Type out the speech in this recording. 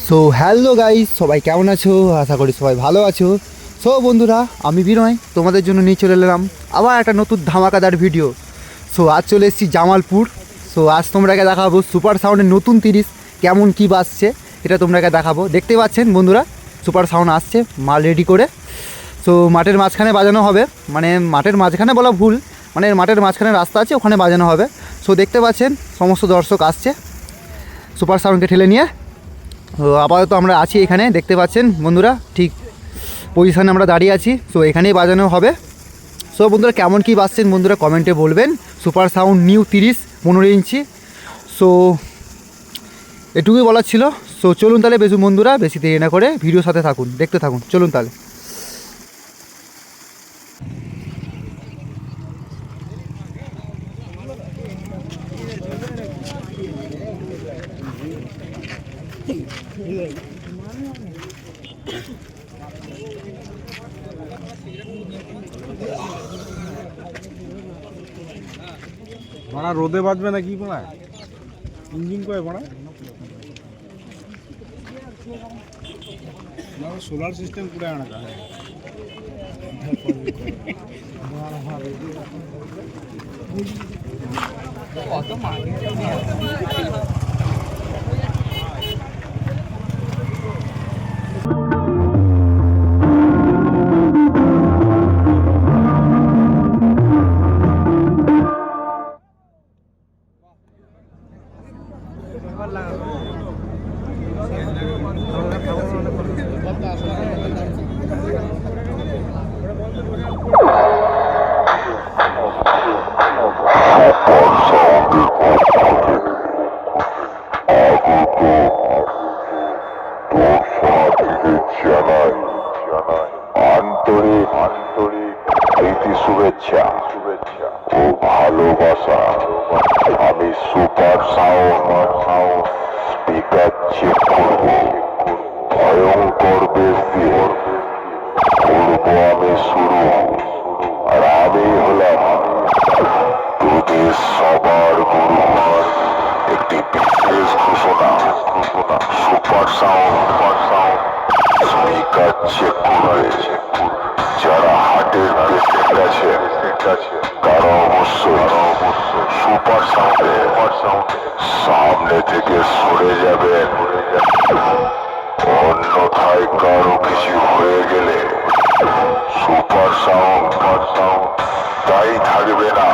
So hello guys, সবাই কেমন আছো? আশা করি সবাই ভালো আছো। সো বন্ধুরা, আমি বিনয় তোমাদের জন্য নিয়ে চলে এলাম আবার একটা নতুন ধামাকাদার ভিডিও। সো আজ চলে এসেছি জামালপুর। সো আজ তোমরাকে দেখাবো সুপার সাউন্ডের নতুন 30 কেমন কী বাজছে, এটা তোমরাকে দেখাবো। দেখতে পাচ্ছেন বন্ধুরা, সুপার সাউন্ড আসছে মাল রেডি করে। সো মাঠের মাঝখানে বাজানো হবে, মানে মাঠের মাঝখানে বলা ভুল, মানে মাঠের মাঝখানে রাস্তা আছে, ওখানে বাজানো হবে। সো দেখতে পাচ্ছেন সমস্ত দর্শক আসছে সুপার সাউন্ডকে ঠেলে নিয়ে। তো আপাতত আমরা আছি এখানে, দেখতে পাচ্ছেন বন্ধুরা, ঠিক পজিশানে আমরা দাঁড়িয়ে আছি। সো এখানেই বাজানো হবে। সো বন্ধুরা, কেমন কী বাজছেন বন্ধুরা কমেন্টে বলবেন। সুপার সাউন্ড নিউ 30 15 ইঞ্চি। সো এটুকুই বলার ছিল। সো চলুন তাহলে বেশি বন্ধুরা, বেশি দেরি না করে ভিডিওর সাথে থাকুন, দেখতে থাকুন। চলুন তাহলে। बड़ा रोदे बाजबे ना की बड़ा इंजिन को है बड़ा ना सोलर सिस्टम पूरा आना का है। আন্তরিক আন্তরিক প্রীতি শুভেচ্ছা ও ভালোবাসা। আমি সুপার সাউন্ড স্পিকার চেক করব, ভয়ঙ্কর বেশ দিয়ে করব আমি শুরু। আর আমি হলাম তোদের সবার গুরু। একটি বিশেষ ঘোষণা, সুপার সাউন্ড স্পিকার চেক করবে। যারা হার্টের পেশেন্ট আছে তারা অবশ্যই সুপার সাউন্ডে সামনে থেকে সরে যাবেন। অন্যথায় কারো কিছু হয়ে গেলে সুপার সাউন্ড তাই থাকবে না।